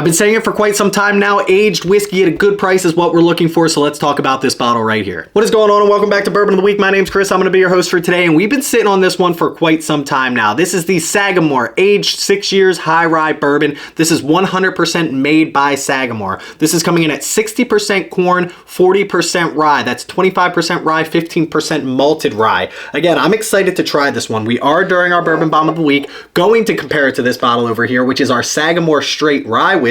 I've been saying it for quite some time now. Aged whiskey at a good price is what we're looking for, so let's talk about this bottle right here. What is going on, and welcome back to Bourbon of the Week. My name's Chris. I'm going to be your host for today, and we've been sitting on this one for quite some time now. This is the Sagamore aged 6 years high rye bourbon. This is 100% made by Sagamore. This is coming in at 60% corn, 40% rye. That's 25% rye, 15% malted rye. Again, I'm excited to try this one. We are, during our Bourbon Bomb of the Week, going to compare it to this bottle over here, which is our Sagamore Straight Rye Whiskey.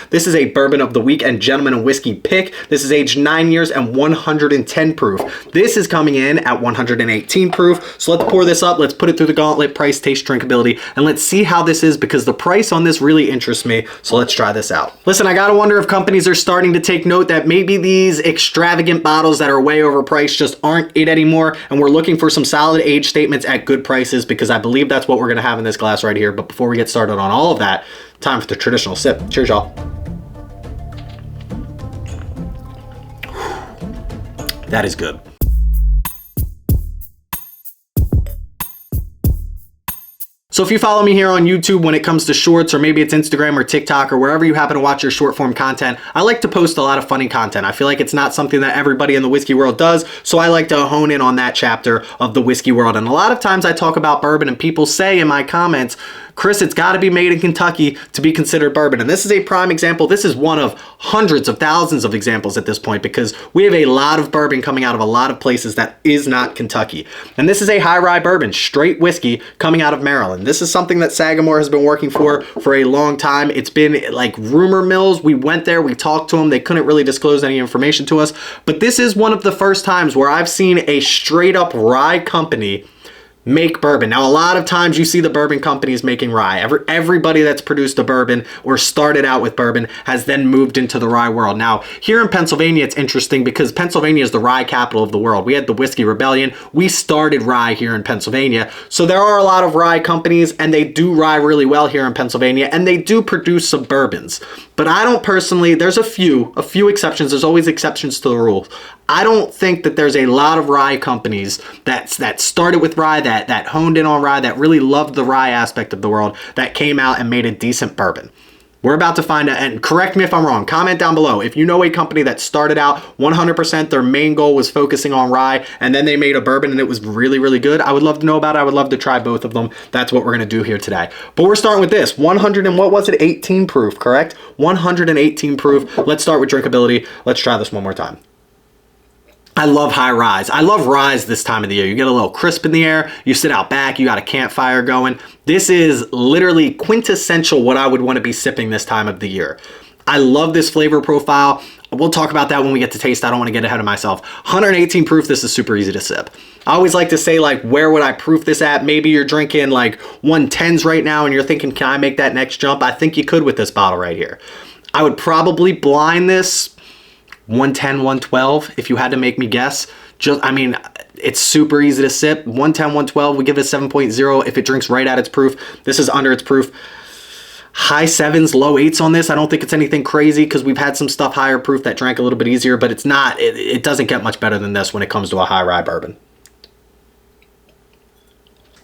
This is a Bourbon of the Week and Gentleman and Whiskey pick. This is aged 9 years and 110 proof. This is coming in at 118 proof. So let's pour this up. Let's put it through the gauntlet: price, taste, drinkability, and let's see how this is, because the price on this really interests me. So let's try this out. Listen, I gotta wonder if companies are starting to take note that maybe these extravagant bottles that are way overpriced just aren't it anymore, and we're looking for some solid age statements at good prices, because I believe that's what we're gonna have in this glass right here. But before we get started on all of that, time for the traditional sip. Cheers, y'all. That is good. So if you follow me here on YouTube, when it comes to shorts, or maybe it's Instagram or TikTok or wherever you happen to watch your short form content, I like to post a lot of funny content. I feel like it's not something that everybody in the whiskey world does, so I like to hone in on that chapter of the whiskey world. And a lot of times I talk about bourbon and people say in my comments, Chris, it's got to be made in Kentucky to be considered bourbon. And this is a prime example. This is one of hundreds of thousands of examples at this point, because we have a lot of bourbon coming out of a lot of places that is not Kentucky. And this is a high rye bourbon, straight whiskey, coming out of Maryland. This is something that Sagamore has been working for a long time. It's been like rumor mills. We went there, we talked to them. They couldn't really disclose any information to us. But this is one of the first times where I've seen a straight up rye company make bourbon. Now, a lot of times you see the bourbon companies making rye. Everybody that's produced a bourbon or started out with bourbon has then moved into the rye world. Now, here in Pennsylvania, it's interesting because Pennsylvania is the rye capital of the world. We had the Whiskey Rebellion. We started rye here in Pennsylvania. So there are a lot of rye companies, and they do rye really well here in Pennsylvania, and they do produce some bourbons. But I don't personally, there's a few exceptions. There's always exceptions to the rule. I don't think that there's a lot of rye companies that started with rye, that honed in on rye, that really loved the rye aspect of the world, that came out and made a decent bourbon. We're about to find out, and correct me if I'm wrong. Comment down below if you know a company that started out 100%, their main goal was focusing on rye, and then they made a bourbon and it was really, really good. I would love to know about it. I would love to try both of them. That's what we're going to do here today. But we're starting with this 100 and what was it? 18 proof, correct? 118 proof. Let's start with drinkability. Let's try this one more time. I love high ryes. I love ryes this time of the year. You get a little crisp in the air. You sit out back. You got a campfire going. This is literally quintessential what I would want to be sipping this time of the year. I love this flavor profile. We'll talk about that when we get to taste. I don't want to get ahead of myself. 118 proof. This is super easy to sip. I always like to say, like, where would I proof this at? Maybe you're drinking like 110s right now and you're thinking, can I make that next jump? I think you could with this bottle right here. I would probably blind this 110, 112, if you had to make me guess. It's super easy to sip. 110, 112, we give it 7.0 if it drinks right at its proof. This is under its proof. High 7s, low 8s on this. I don't think it's anything crazy, because we've had some stuff higher proof that drank a little bit easier, but it's not, it doesn't get much better than this when it comes to a high rye bourbon.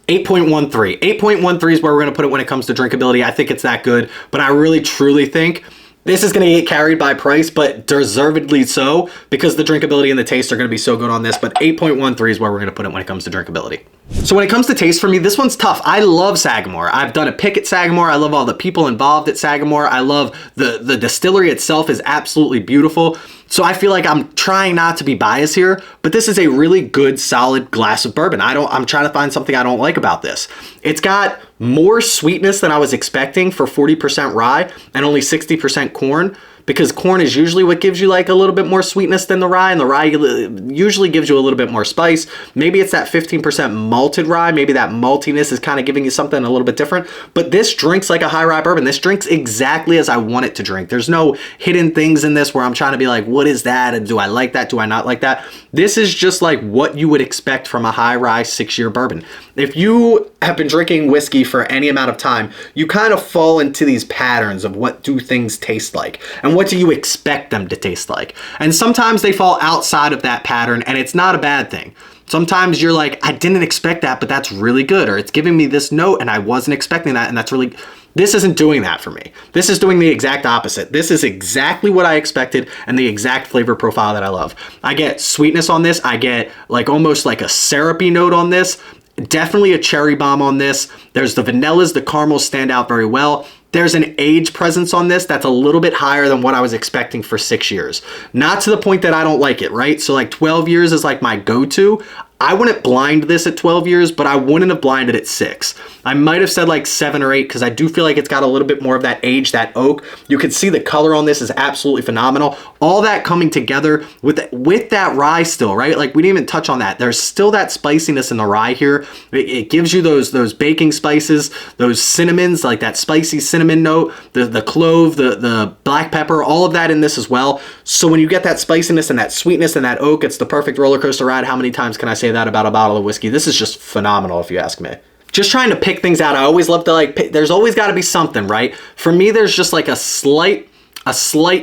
8.13. 8.13 is where we're going to put it when it comes to drinkability. I think it's that good, but I really truly think this is going to get carried by price, but deservedly so, because the drinkability and the taste are going to be so good on this. But 8.13 is where we're going to put it when it comes to drinkability. So when it comes to taste for me, this one's tough. I love Sagamore. I've done a pick at Sagamore. I love all the people involved at Sagamore. I love the distillery itself is absolutely beautiful. So I feel like I'm trying not to be biased here, but this is a really good, solid glass of bourbon. I'm trying to find something I don't like about this. It's got more sweetness than I was expecting for 40% rye and only 60% corn. because corn is usually what gives you like a little bit more sweetness than the rye, and the rye usually gives you a little bit more spice. Maybe it's that 15% malted rye. Maybe that maltiness is kind of giving you something a little bit different, but this drinks like a high rye bourbon. This drinks exactly as I want it to drink. There's no hidden things in this where I'm trying to be like, what is that? And do I like that? Do I not like that? This is just like what you would expect from a high rye 6-year bourbon. If you have been drinking whiskey for any amount of time, you kind of fall into these patterns of what do things taste like and what do you expect them to taste like. And sometimes they fall outside of that pattern, and it's not a bad thing. Sometimes you're like, I didn't expect that, but that's really good. Or it's giving me this note and I wasn't expecting that, and that's really... This isn't doing that for me. This is doing the exact opposite. This is exactly what I expected and the exact flavor profile that I love. I get sweetness on this. I get like almost like a syrupy note on this. Definitely a cherry bomb on this. There's the vanillas, the caramels stand out very well. There's an age presence on this that's a little bit higher than what I was expecting for 6 years. Not to the point that I don't like it, right? So like 12 years is like my go-to. I wouldn't blind this at 12 years, but I wouldn't have blinded at 6. I might have said like 7 or 8 because I do feel like it's got a little bit more of that age, that oak. You can see the color on this is absolutely phenomenal. All that coming together with that rye still, right? Like we didn't even touch on that. There's still that spiciness in the rye here. It gives you those baking spices, those cinnamons, like that spicy cinnamon note, the clove, the black pepper, all of that in this as well. So when you get that spiciness and that sweetness and that oak, it's the perfect roller coaster ride. How many times can I say that about a bottle of whiskey? This is just phenomenal if you ask me. Just trying to pick things out. I always love to like pick, there's always got to be something, right? For me, there's just like a slight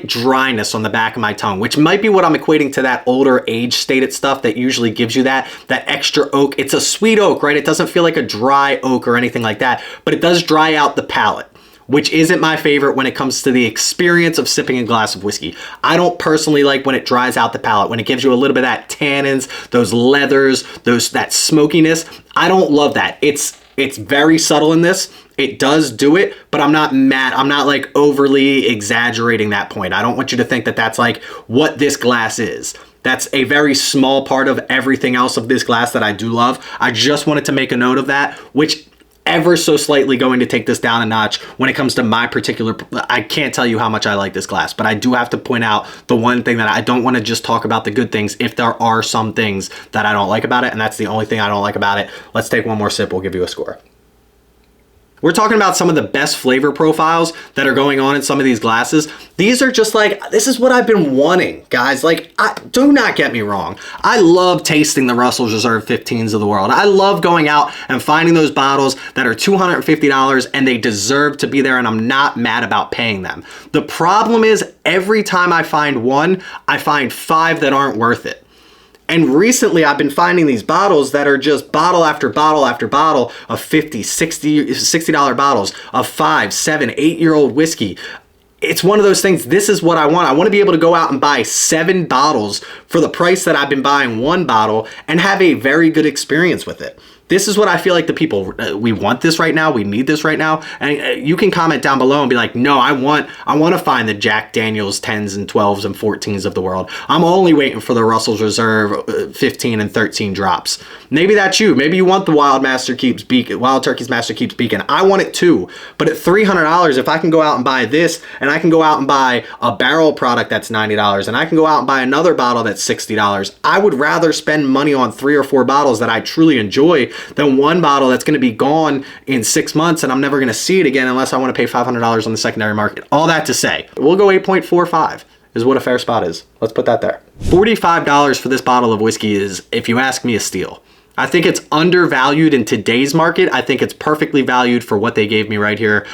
dryness on the back of my tongue, which might be what I'm equating to that older age stated stuff that usually gives you that extra oak. It's a sweet oak, right? It doesn't feel like a dry oak or anything like that, but it does dry out the palate, which isn't my favorite when it comes to the experience of sipping a glass of whiskey. I don't personally like when it dries out the palate, when it gives you a little bit of that tannins, those leathers, that smokiness. I don't love that. It's very subtle in this. It does do it, but I'm not mad. I'm not like overly exaggerating that point. I don't want you to think that that's like what this glass is. That's a very small part of everything else of this glass that I do love. I just wanted to make a note of that, which ever so slightly going to take this down a notch when it comes to my particular... I can't tell you how much I like this glass, but I do have to point out the one thing that I don't want to just talk about the good things if there are some things that I don't like about it, and that's the only thing I don't like about it. Let's take one more sip. We'll give you a score. We're talking about some of the best flavor profiles that are going on in some of these glasses. These are just like, this is what I've been wanting, guys. Like, do not get me wrong. I love tasting the Russell's Reserve 15s of the world. I love going out and finding those bottles that are $250 and they deserve to be there, and I'm not mad about paying them. The problem is every time I find one, I find 5 that aren't worth it. And recently I've been finding these bottles that are just bottle after bottle after bottle of $50, $60 bottles of 5, 7, 8-year-old whiskey. It's one of those things. This is what I want. I want to be able to go out and buy 7 bottles for the price that I've been buying 1 bottle and have a very good experience with it. This is what I feel like the people, we want this right now. We need this right now. And you can comment down below and be like, no, I want to find the Jack Daniels 10s and 12s and 14s of the world. I'm only waiting for the Russell's Reserve 15 and 13 drops. Maybe that's you. Maybe you want the Wild Turkey's Master Keeps Beacon. I want it too. But at $300, if I can go out and buy this, and I can go out and buy a barrel product that's $90, and I can go out and buy another bottle that's $60, I would rather spend money on 3 or 4 bottles that I truly enjoy than 1 bottle that's going to be gone in 6 months and I'm never going to see it again unless I want to pay $500 on the secondary market. All that to say, we'll go 8.45 is what a fair spot is. Let's put that there. $45 for this bottle of whiskey is, if you ask me, a steal. I think it's undervalued in today's market. I think it's perfectly valued for what they gave me right here.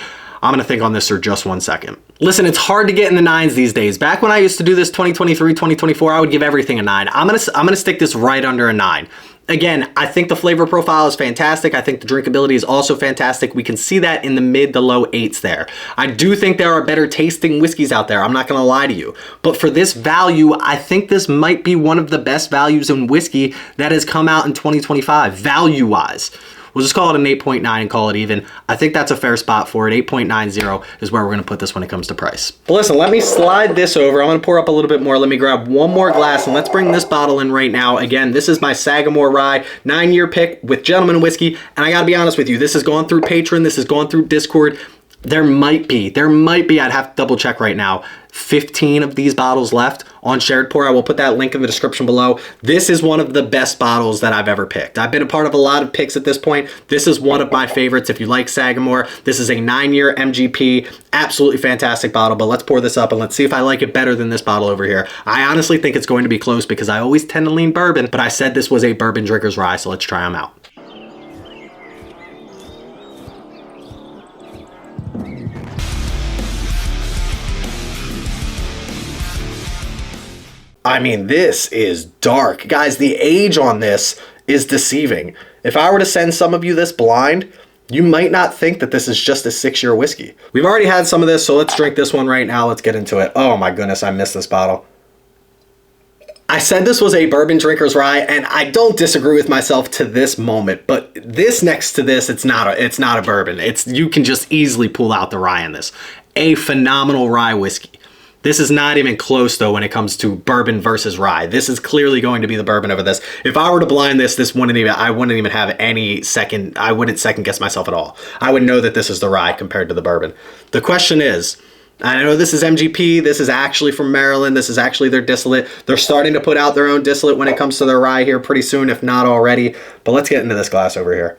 I'm going to think on this for just 1 second. Listen, it's hard to get in the 9s these days. Back when I used to do this 2023, 2024, I would give everything a 9. I'm going to stick this right under a 9. Again, I think the flavor profile is fantastic. I think the drinkability is also fantastic. We can see that in the mid to low 8s there. I do think there are better tasting whiskeys out there. I'm not going to lie to you. But for this value, I think this might be one of the best values in whiskey that has come out in 2025, value-wise. We'll just call it an 8.9 and call it even. I think that's a fair spot for it. 8.90 is where we're going to put this when it comes to price. But listen, let me slide this over. I'm going to pour up a little bit more. Let me grab one more glass and let's bring this bottle in right now. Again, this is my Sagamore Rye 9-year pick with Gentleman Whiskey. And I got to be honest with you, this has gone through Patreon. This has gone through Discord. There might be, I'd have to double check right now, 15 of these bottles left on Shared Pour. I will put that link in the description below. This is one of the best bottles that I've ever picked. I've been a part of a lot of picks at this point. This is one of my favorites. If you like Sagamore, this is a 9-year MGP, absolutely fantastic bottle, but let's pour this up and let's see if I like it better than this bottle over here. I honestly think it's going to be close because I always tend to lean bourbon, but I said this was a bourbon drinker's rye, so let's try them out. I mean, this is dark. Guys, the age on this is deceiving. If I were to send some of you this blind, you might not think that this is just a 6-year whiskey. We've already had some of this, so let's drink this one right now. Let's get into it. Oh my goodness, I missed this bottle. I said this was a bourbon drinker's rye, and I don't disagree with myself to this moment, but this next to this, it's not a bourbon. You can just easily pull out the rye in this. A phenomenal rye whiskey. This is not even close though when it comes to bourbon versus rye. This is clearly going to be the bourbon over this. If I were to blind this, I wouldn't even have any second, I wouldn't second guess myself at all. I would know that this is the rye compared to the bourbon. The question is, I know this is MGP, this is actually from Maryland, this is actually their distillate. They're starting to put out their own distillate when it comes to their rye here pretty soon, if not already. But let's get into this glass over here.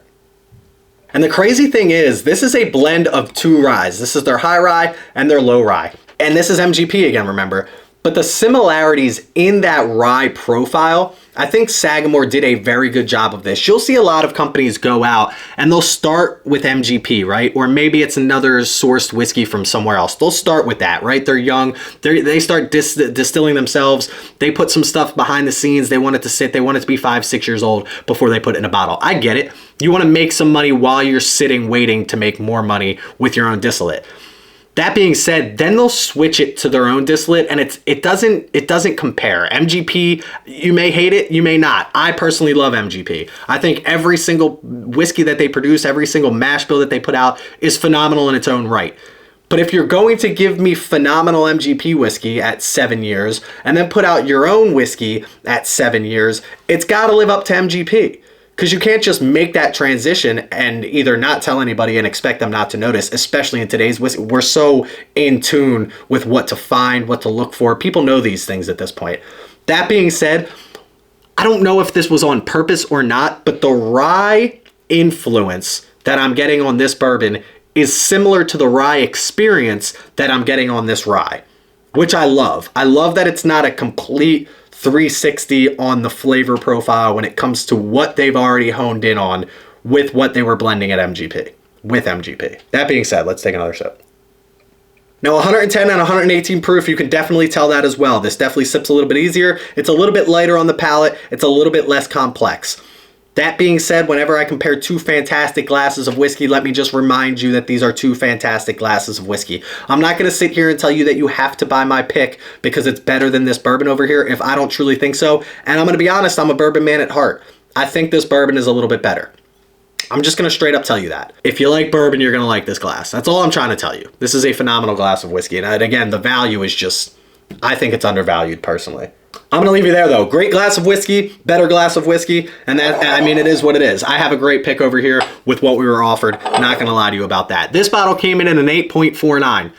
And the crazy thing is, this is a blend of 2 ryes. This is their high rye and their low rye. And this is MGP again, remember. But the similarities in that rye profile, I think Sagamore did a very good job of this. You'll see a lot of companies go out and they'll start with MGP, right? Or maybe it's another sourced whiskey from somewhere else. They'll start with that, right? They're young. They start distilling themselves. They put some stuff behind the scenes. They want it to sit. They want it to be 5, 6 years old before they put it in a bottle. I get it. You want to make some money while you're sitting waiting to make more money with your own distillate. That being said, then they'll switch it to their own distillate, and it doesn't compare. MGP, you may hate it, you may not. I personally love MGP. I think every single whiskey that they produce, every single mash bill that they put out is phenomenal in its own right. But if you're going to give me phenomenal MGP whiskey at 7 years, and then put out your own whiskey at 7 years, it's got to live up to MGP. Because you can't just make that transition and either not tell anybody and expect them not to notice, especially in today's whiskey. We're so in tune with what to find, what to look for. People know these things at this point. That being said, I don't know if this was on purpose or not, but the rye influence that I'm getting on this bourbon is similar to the rye experience that I'm getting on this rye, which I love. I love that it's not a complete 360 on the flavor profile when it comes to what they've already honed in on with what they were blending at MGP, with MGP. That being said, let's take another sip. Now 110 and 118 proof, you can definitely tell that as well. This definitely sips a little bit easier. It's a little bit lighter on the palate. It's a little bit less complex. That being said, whenever I compare 2 fantastic glasses of whiskey, let me just remind you that these are 2 fantastic glasses of whiskey. I'm not going to sit here and tell you that you have to buy my pick because it's better than this bourbon over here if I don't truly think so. And I'm going to be honest, I'm a bourbon man at heart. I think this bourbon is a little bit better. I'm just going to straight up tell you that. If you like bourbon, you're going to like this glass. That's all I'm trying to tell you. This is a phenomenal glass of whiskey. And again, the value is just, I think it's undervalued personally. I'm going to leave you there, though. Great glass of whiskey, better glass of whiskey, and that, I mean, it is what it is. I have a great pick over here with what we were offered. Not going to lie to you about that. This bottle came in at an 8.49.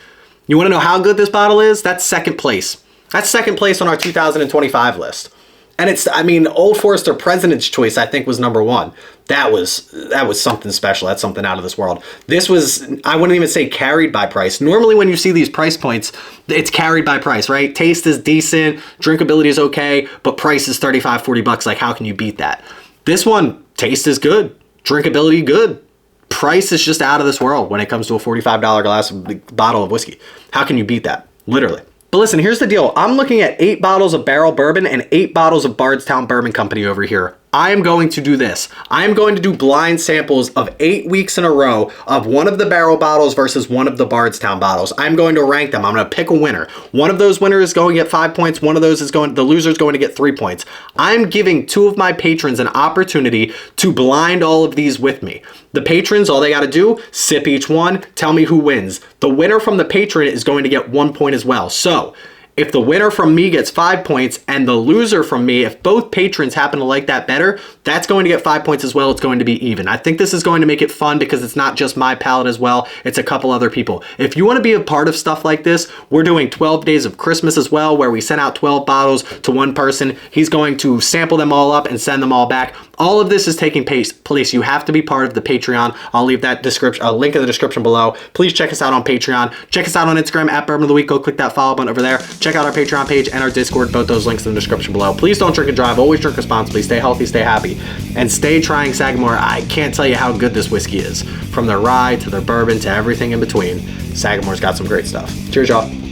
You want to know how good this bottle is? That's second place. That's second place on our 2025 list. And it's, I mean, Old Forester President's Choice, I think, was number 1. That was something special. That's something out of this world. This was, I wouldn't even say carried by price. Normally when you see these price points, it's carried by price, right? Taste is decent, drinkability is okay, but price is 35, 40 bucks. Like, how can you beat that? This one, taste is good, drinkability good. Price is just out of this world when it comes to a $45 bottle of whiskey. How can you beat that? Literally. But listen, here's the deal. I'm looking at 8 bottles of barrel bourbon and 8 bottles of Bardstown Bourbon Company over here. I am going to do this. I am going to do blind samples of 8 weeks in a row of one of the barrel bottles versus one of the Bardstown bottles. I'm going to rank them. I'm going to pick a winner. One of those winners is going to get 5 points. One of those is going, the loser is going to get 3 points. I'm giving 2 of my patrons an opportunity to blind all of these with me. The patrons, all they got to do, sip each one, tell me who wins. The winner from the patron is going to get 1 point as well. So, if the winner from me gets 5 points and the loser from me, if both patrons happen to like that better, that's going to get 5 points as well. It's going to be even. I think this is going to make it fun because it's not just my palate as well. It's a couple other people. If you want to be a part of stuff like this, we're doing 12 Days of Christmas as well, where we send out 12 bottles to one person. He's going to sample them all up and send them all back. All of this is taking place. You have to be part of the Patreon. I'll leave that link in the description below. Please check us out on Patreon. Check us out on Instagram at Bourbon of the Week. Go click that follow button over there. Check out our Patreon page and our Discord. Both those links in the description below. Please don't drink and drive. Always drink responsibly. Stay healthy, stay happy, and stay trying Sagamore. I can't tell you how good this whiskey is. From their rye to their bourbon to everything in between. Sagamore's got some great stuff. Cheers, y'all.